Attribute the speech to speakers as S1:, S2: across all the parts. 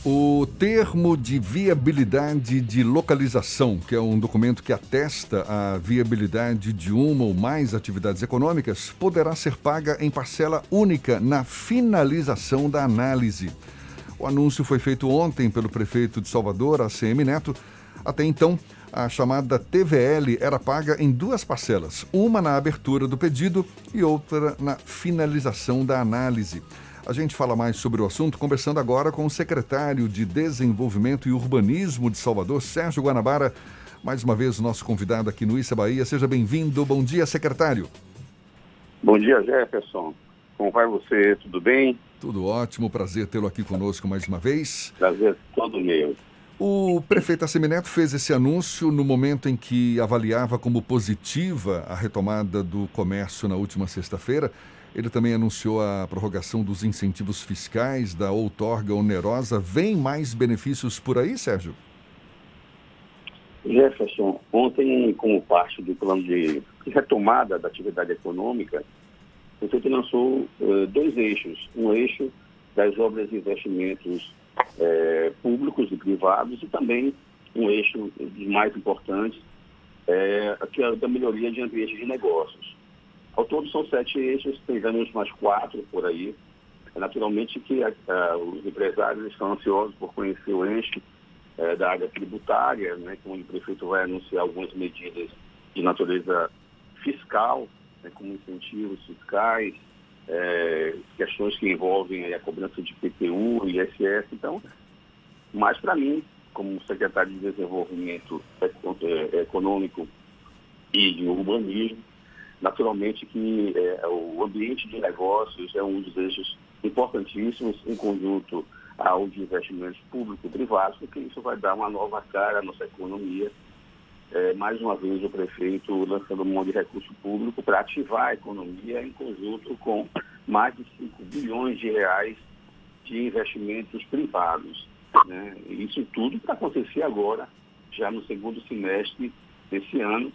S1: O termo de viabilidade de localização, que é um documento que atesta a viabilidade de uma ou mais atividades econômicas, poderá ser paga em parcela única na finalização da análise. O anúncio foi feito ontem pelo prefeito de Salvador, ACM Neto. Até então, a chamada TVL era paga em duas parcelas, uma na abertura do pedido e outra na finalização da análise. A gente fala mais sobre o assunto conversando agora com o secretário de Desenvolvimento e Urbanismo de Salvador, Sérgio Guanabara. Mais uma vez, o nosso convidado aqui no Issa Bahia. Seja bem-vindo. Bom dia, secretário.
S2: Bom dia, Jefferson. Como vai você? Tudo bem?
S1: Tudo ótimo. Prazer tê-lo aqui conosco mais uma vez.
S2: Prazer todo meu.
S1: O prefeito ACM Neto fez esse anúncio no momento em que avaliava como positiva a retomada do comércio na última sexta-feira. Ele também anunciou a prorrogação dos incentivos fiscais da outorga onerosa. Vem mais benefícios por aí, Sérgio?
S2: Jefferson, ontem, como parte do plano de retomada da atividade econômica, o prefeito lançou dois eixos. Um eixo das obras de investimentos públicos e privados e também um eixo dos mais importantes, que é da melhoria de ambiente de negócios. Ao todo são 7 eixos, temos mais 4 por aí. Naturalmente que os empresários estão ansiosos por conhecer o eixo da área tributária, né, onde o prefeito vai anunciar algumas medidas de natureza fiscal, né, como incentivos fiscais, questões que envolvem a cobrança de PTU e ISS. Então, mas para mim, como secretário de Desenvolvimento Econômico e de Urbanismo, naturalmente que o ambiente de negócios é um dos eixos importantíssimos em conjunto ao de investimentos públicos e privados, porque isso vai dar uma nova cara à nossa economia. Mais uma vez o prefeito lançando um monte de recurso público para ativar a economia em conjunto com mais de 5 bilhões de reais de investimentos privados, né? Isso tudo para acontecer agora, já no segundo semestre desse ano,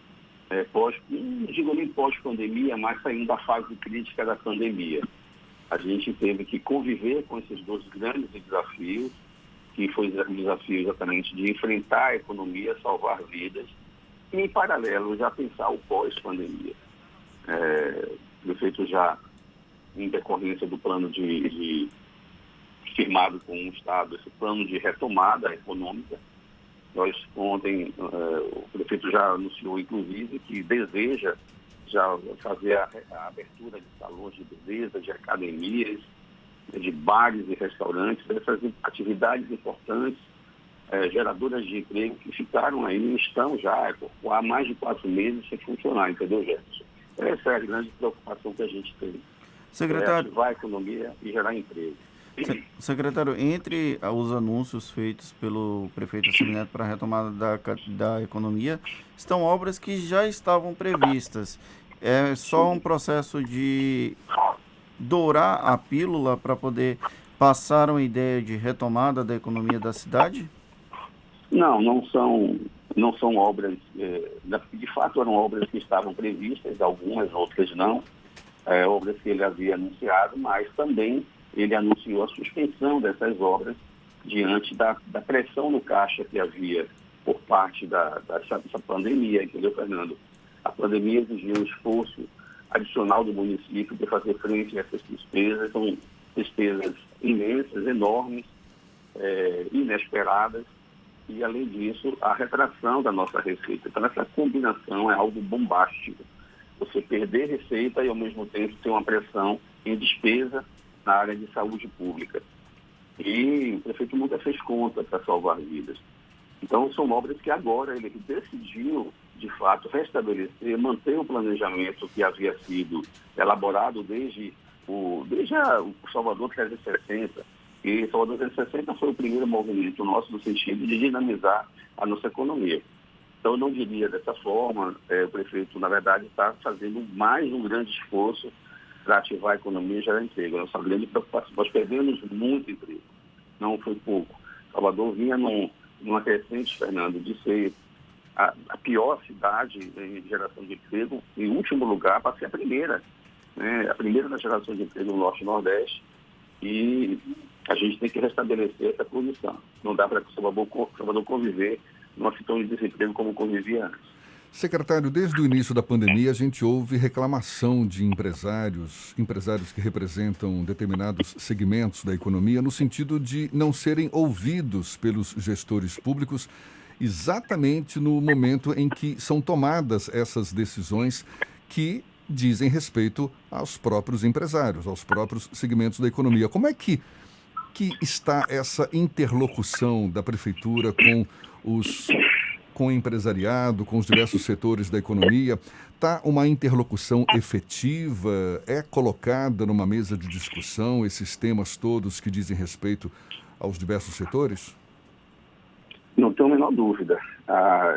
S2: não digo nem pós-pandemia, mas saindo da fase crítica da pandemia. A gente teve que conviver com esses dois grandes desafios, que foi o desafio exatamente de enfrentar a economia, salvar vidas, e em paralelo já pensar o pós-pandemia. O prefeito já, em decorrência do plano firmado com o Estado, esse plano de retomada econômica, nós ontem, o prefeito já anunciou, inclusive, que deseja já fazer a abertura de salões de beleza, de academias, de bares e restaurantes, essas atividades importantes, geradoras de emprego que ficaram aí, estão já há mais de 4 meses sem funcionar, entendeu, Jefferson? Essa é a grande preocupação que a gente tem.
S3: Secretário,
S2: ativar a economia e gerar emprego.
S3: Secretário, entre os anúncios feitos pelo prefeito ACM Neto para a retomada da economia, estão obras que já estavam previstas. É só um processo de dourar a pílula para poder passar uma ideia de retomada da economia da cidade?
S2: Não são obras, de fato eram obras que estavam previstas, algumas, outras não, obras que ele havia anunciado, mas também ele anunciou a suspensão dessas obras diante da pressão no caixa que havia por parte dessa pandemia, entendeu, Fernando? A pandemia exigiu um esforço adicional do município para fazer frente a essas despesas, são despesas imensas, enormes, inesperadas, e além disso, a retração da nossa receita. Então, essa combinação é algo bombástico. Você perder receita e, ao mesmo tempo, ter uma pressão em despesa na área de saúde pública. E o prefeito nunca fez conta para salvar vidas. Então, são obras que agora ele decidiu, de fato, restabelecer, manter o planejamento que havia sido elaborado desde o Salvador 360. E Salvador 360 foi o primeiro movimento nosso no sentido de dinamizar a nossa economia. Então, eu não diria dessa forma. O prefeito, na verdade, está fazendo mais um grande esforço para ativar a economia e gerar emprego. Nossa grande preocupação. Nós perdemos muito emprego, não foi pouco. Salvador vinha numa crescente, Fernando, de ser a pior cidade em geração de emprego, em último lugar, para ser a primeira, né? A primeira na geração de emprego no Norte e Nordeste. E A gente tem que restabelecer essa posição. Não dá para o Salvador conviver numa situação de desemprego como convivia antes.
S1: Secretário, desde o início da pandemia, a gente ouve reclamação de empresários que representam determinados segmentos da economia, no sentido de não serem ouvidos pelos gestores públicos exatamente no momento em que são tomadas essas decisões que dizem respeito aos próprios empresários, aos próprios segmentos da economia. Como é que está essa interlocução da prefeitura com o empresariado, com os diversos setores da economia? Está uma interlocução efetiva? É colocada numa mesa de discussão esses temas todos que dizem respeito aos diversos setores?
S2: Não tenho a menor dúvida.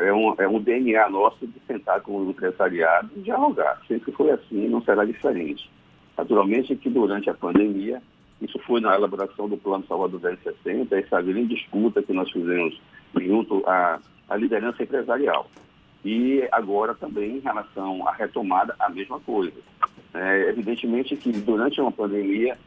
S2: É um DNA nosso de sentar com o empresariado e dialogar. Sempre foi assim, não será diferente. Naturalmente que durante a pandemia, isso foi na elaboração do Plano Salvador 2060, essa grande disputa que nós fizemos junto à liderança empresarial. E agora também em relação à retomada, a mesma coisa. Evidentemente que durante uma pandemia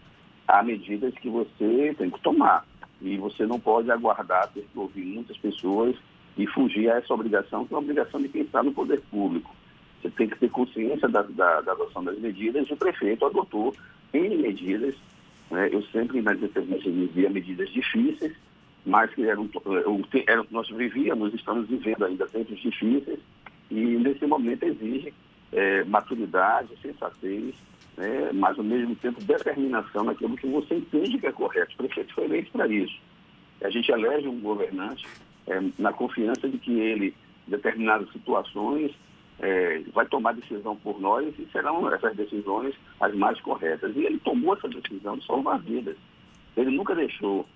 S2: há medidas que você tem que tomar. E você não pode aguardar ter que ouvir muitas pessoas e fugir a essa obrigação, que é a obrigação de quem está no poder público. Você tem que ter consciência da adoção das medidas e o prefeito adotou N medidas. Eu sempre nas entrevistas dizia medidas difíceis, mas que nós vivíamos, estamos vivendo ainda tempos difíceis e nesse momento exige maturidade, sensatez, mas ao mesmo tempo determinação naquilo que você entende que é correto. O prefeito foi eleito para isso. A gente elege um governante na confiança de que ele, em determinadas situações, vai tomar decisão por nós e serão essas decisões as mais corretas. E ele tomou essa decisão de salvar vidas. Ele nunca deixou,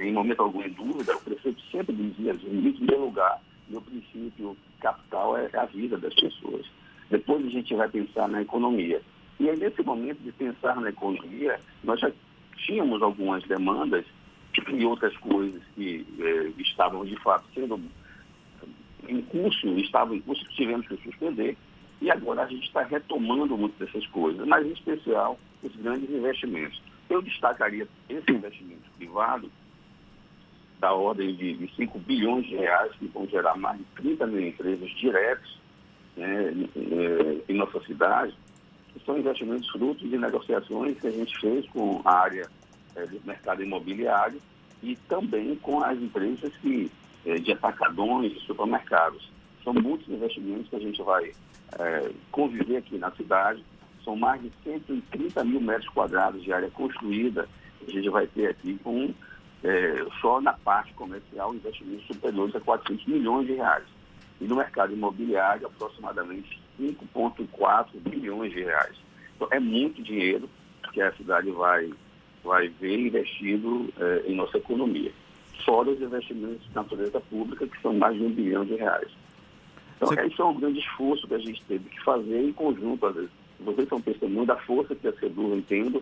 S2: em momento algum, em dúvida. O prefeito sempre dizia, em primeiro lugar, meu princípio capital é a vida das pessoas. Depois a gente vai pensar na economia. E aí, nesse momento de pensar na economia, nós já tínhamos algumas demandas e outras coisas que estavam, de fato, estavam em curso, que tivemos que suspender. E agora a gente está retomando muitas dessas coisas, mas em especial os grandes investimentos. Eu destacaria esse investimento privado da ordem de 5 bilhões de reais, que vão gerar mais de 30 mil empregos diretos em nossa cidade, que são investimentos frutos de negociações que a gente fez com a área do mercado imobiliário e também com as empresas de atacadões e supermercados. São muitos investimentos que a gente vai conviver aqui na cidade. São mais de 130 mil metros quadrados de área construída. A gente vai ter aqui só na parte comercial investimentos superiores a 400 milhões de reais. E no mercado imobiliário, aproximadamente 5,4 bilhões de reais. Então, é muito dinheiro que a cidade vai ver investido em nossa economia. Fora os investimentos de natureza pública, que são mais de 1 bilhão de reais. Então, esse é um grande esforço que a gente teve que fazer em conjunto. Às vezes, vocês são testemunho da força que a CEDUR entende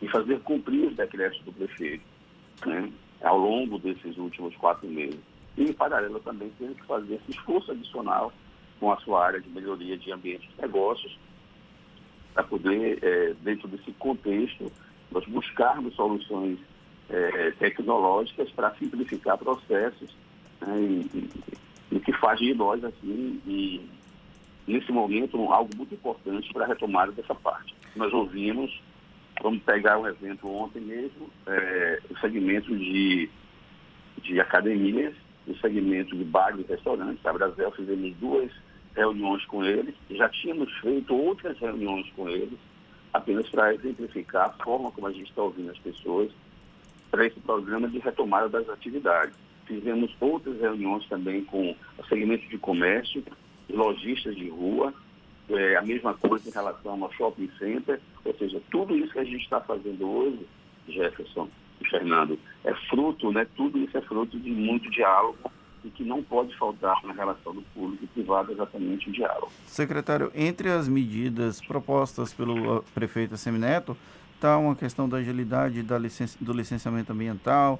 S2: em fazer cumprir os decretos do prefeito, ao longo desses últimos 4 meses. E, em paralelo, também teve que fazer esse esforço adicional com a sua área de melhoria de ambiente de negócios, para poder, dentro desse contexto, nós buscarmos soluções tecnológicas para simplificar processos, e que faz de nós, assim, e nesse momento, algo muito importante para a retomada dessa parte. Nós ouvimos, vamos pegar um exemplo ontem mesmo, o segmento de academias, o segmento de bares e restaurantes. A Brasel, fizemos 2 reuniões com eles, já tínhamos feito outras reuniões com eles, apenas para exemplificar a forma como a gente está ouvindo as pessoas para esse programa de retomada das atividades. Fizemos outras reuniões também com o segmento de comércio, lojistas de rua, a mesma coisa em relação ao shopping center, ou seja, tudo isso que a gente está fazendo hoje, Jefferson e Fernando, é fruto, tudo isso é fruto de muito diálogo e que não pode faltar na relação do público e privado exatamente o diálogo.
S3: Secretário, entre as medidas propostas pelo prefeito Assemineto, está uma questão da agilidade do licenciamento ambiental,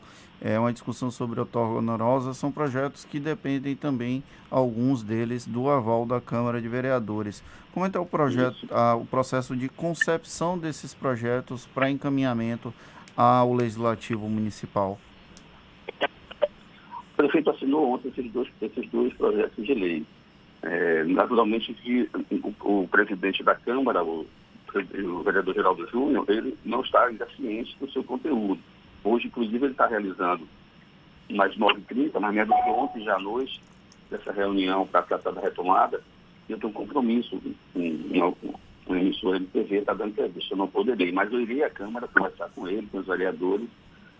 S3: uma discussão sobre a outorga onerosa, são projetos que dependem também, alguns deles, do aval da Câmara de Vereadores. Como é que é o processo de concepção desses projetos para encaminhamento ao Legislativo Municipal?
S2: O prefeito assinou ontem esses dois projetos de lei. Naturalmente que o presidente da Câmara, o vereador Geraldo Júnior, ele não está ainda ciente do seu conteúdo. Hoje, inclusive, ele está realizando mais 9h30, mas menos de ontem já à noite, dessa reunião para tratar da retomada. Eu tenho um compromisso com uma emissora de TV, está dando entrevista. Eu não poderei, mas eu irei à Câmara conversar com ele, com os vereadores,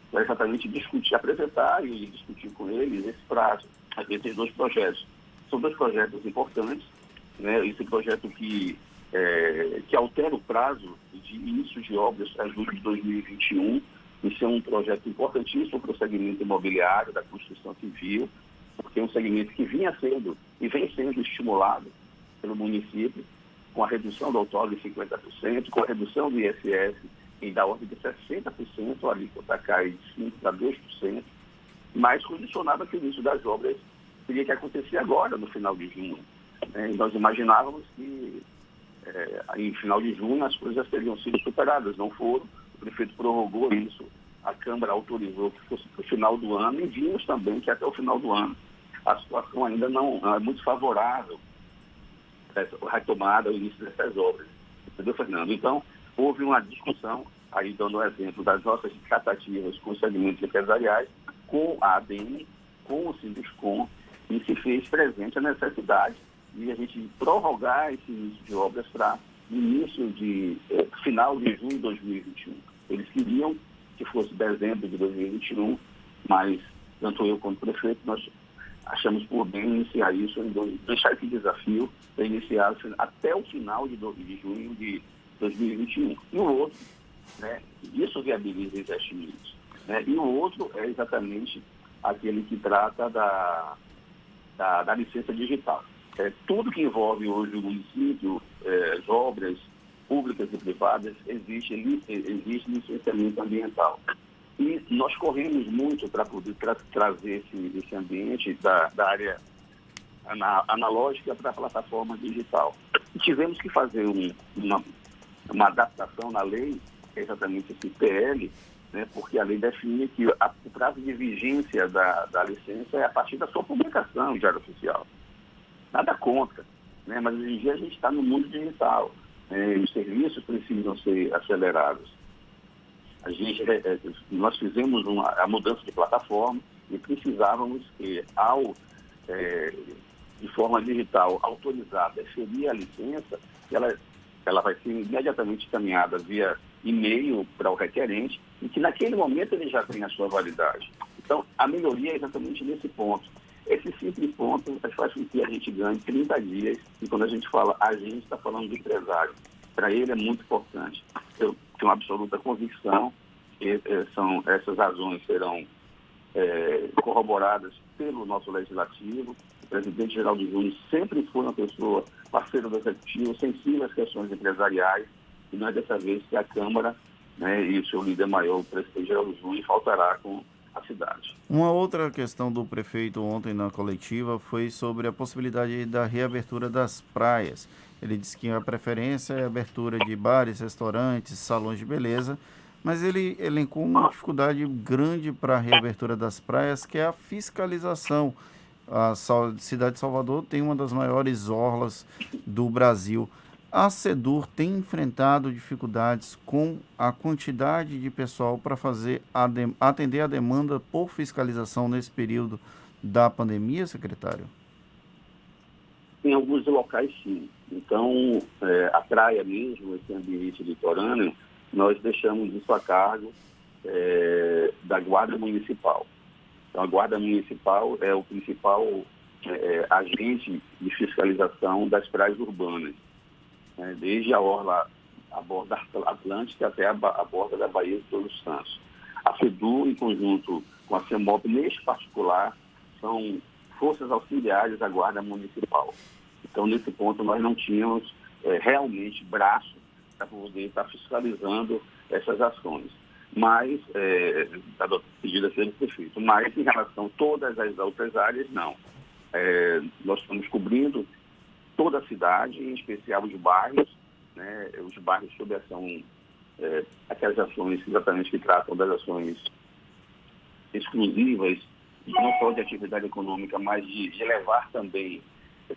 S2: para exatamente discutir, apresentar e discutir com eles esse prazo, esses dois projetos. São dois projetos importantes, né? Esse projeto que altera o prazo de início de obras a julho de 2021. Isso é um projeto importantíssimo para o segmento imobiliário, da construção civil, porque é um segmento que vinha sendo e vem sendo estimulado pelo município, com a redução do outorga em 50%, com a redução do ISS em da ordem de 60%, a alíquota cai de 5% para 2%, mas condicionado que o início das obras teria que acontecer agora, no final de junho. Nós imaginávamos que em final de junho as coisas teriam sido superadas, não foram. O prefeito prorrogou isso, a Câmara autorizou que fosse para o final do ano e vimos também que até o final do ano a situação ainda não é muito favorável para a retomada, o início dessas obras. Entendeu, Fernando? Então, houve uma discussão, aí dando o exemplo das nossas tratativas com os segmentos empresariais, com a ADM, com o Sinduscom, e se fez presente a necessidade de a gente prorrogar esse início de obras para final de junho de 2021. Eles queriam que fosse dezembro de 2021, mas tanto eu quanto o prefeito, nós achamos por bem iniciar isso, deixar esse desafio para iniciar até o final de junho de 2021. E o outro, isso viabiliza investimentos. E o outro é exatamente aquele que trata da licença digital. Tudo que envolve hoje o município, as obras públicas e privadas, existe licenciamento ambiental. E nós corremos muito para poder trazer esse ambiente da área analógica para a plataforma digital. E tivemos que fazer uma adaptação na lei, exatamente esse PL, porque a lei define que o prazo de vigência da licença é a partir da sua publicação em Diário Oficial. Nada contra, mas hoje em dia a gente está no mundo digital. Os serviços precisam ser acelerados. Nós fizemos a mudança de plataforma e precisávamos que, de forma digital, autorizar, deferir a licença, ela vai ser imediatamente encaminhada via e-mail para o requerente e que naquele momento ele já tem a sua validade. Então, a melhoria é exatamente nesse ponto. Esse simples ponto faz com que a gente ganhe 30 dias e quando a gente fala a gente está falando do empresário. Para ele é muito importante. Eu tenho uma absoluta convicção que essas razões serão corroboradas pelo nosso legislativo. O presidente Geraldo Júnior sempre foi uma pessoa parceira do executivo, sensível às questões empresariais, e não é dessa vez que a Câmara e o seu líder maior, o presidente Geraldo Júnior, faltará com a cidade.
S3: Uma outra questão do prefeito ontem na coletiva foi sobre a possibilidade da reabertura das praias. Ele disse que a preferência é a abertura de bares, restaurantes, salões de beleza, mas ele elencou uma dificuldade grande para a reabertura das praias, que é a fiscalização. A cidade de Salvador tem uma das maiores orlas do Brasil. A Sedur tem enfrentado dificuldades com a quantidade de pessoal para atender a demanda por fiscalização nesse período da pandemia, secretário?
S2: Em alguns locais, sim. Então, a praia mesmo, esse ambiente litorâneo, nós deixamos isso a cargo da Guarda Municipal. Então, a Guarda Municipal é o principal agente de fiscalização das praias urbanas, desde a borda atlântica até a borda da Baía de Todos os Santos. A FEDU, em conjunto com a CEMOP, neste particular, são forças auxiliares da Guarda Municipal. Então, nesse ponto, nós não tínhamos realmente braço para poder estar fiscalizando essas ações. Mas, pedido a ser prefeito. Mas, em relação a todas as outras áreas, não. Nós estamos cobrindo toda a cidade, em especial os bairros sob ação aquelas ações exatamente que tratam das ações exclusivas, não só de atividade econômica, mas de levar também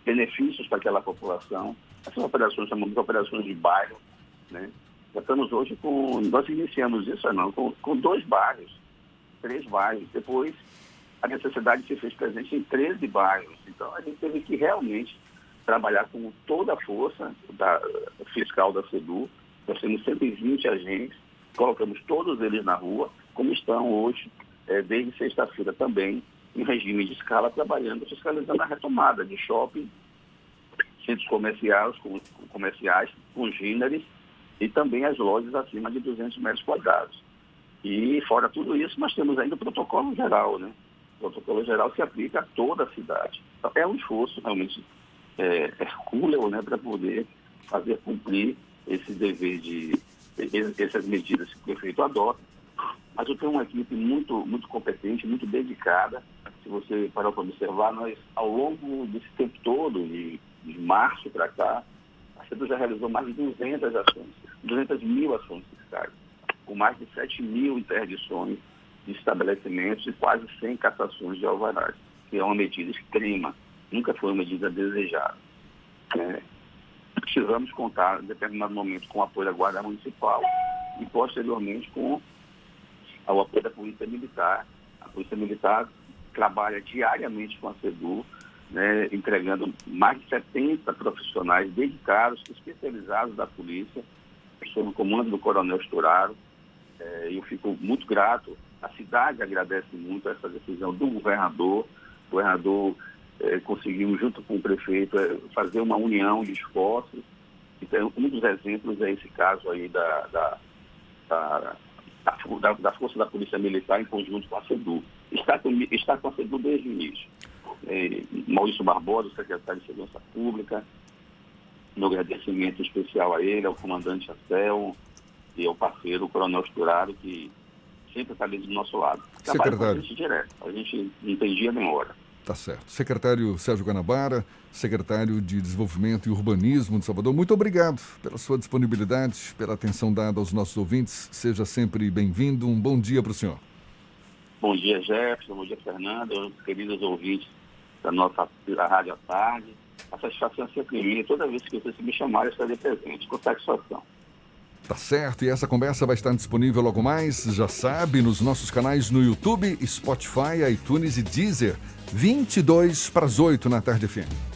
S2: benefícios para aquela população. Essas operações chamamos de operações de bairro, né? Já estamos hoje nós iniciamos isso com 2 bairros, 3 bairros. Depois, a necessidade se fez presente em 13 bairros. Então, a gente teve que realmente trabalhar com toda a força fiscal da SEDU. Nós temos 120 agentes, colocamos todos eles na rua, como estão hoje, desde sexta-feira também, em regime de escala, trabalhando, fiscalizando a retomada de shopping, centros comerciais, congêneres e também as lojas acima de 200 metros quadrados. E, fora tudo isso, nós temos ainda o protocolo geral, né? O protocolo geral se aplica a toda a cidade. Então, é um esforço realmente hercúleo, né, para poder fazer cumprir esse dever essas medidas que o prefeito adota. Mas eu tenho uma equipe muito, muito competente, muito dedicada. Se você parar para observar, nós, ao longo desse tempo todo, de março para cá, a SEDU já realizou mais de 200 mil ações fiscais, com mais de 7 mil interdições de estabelecimentos e quase 100 cassações de alvarás, que é uma medida extrema, nunca foi uma medida desejada. Precisamos contar, em determinado momento, com o apoio da Guarda Municipal e, posteriormente, com o apoio da Polícia Militar. A Polícia Militar trabalha diariamente com a SEDU, né, entregando mais de 70 profissionais dedicados, especializados da polícia, sob o comando do Coronel Sturaro. Eu fico muito grato. A cidade agradece muito essa decisão do governador. O governador conseguiu, junto com o prefeito, fazer uma união de esforços. Então, um dos exemplos é esse caso aí da Força da Polícia Militar em conjunto com a SEDU. Está com a SEDU desde o início. Maurício Barbosa, secretário de Segurança Pública, meu agradecimento especial a ele, ao comandante Acel e ao parceiro, o Coronel Sturaro, que sempre está ali do nosso lado. Trabalha com a gente direto, a gente não tem dia nem hora.
S1: Tá certo. Secretário Sérgio Guanabara, secretário de Desenvolvimento e Urbanismo de Salvador, muito obrigado pela sua disponibilidade, pela atenção dada aos nossos ouvintes. Seja sempre bem-vindo. Um bom dia para o senhor.
S2: Bom dia, Jefferson. Bom dia, Fernando. Queridos ouvintes da Rádio à Tarde. A satisfação é sempre minha. Toda vez que vocês me chamarem, eu estarei presente. Com satisfação.
S1: Tá certo, e essa conversa vai estar disponível logo mais, já sabe, nos nossos canais no YouTube, Spotify, iTunes e Deezer, 7:52 na Tarde FM.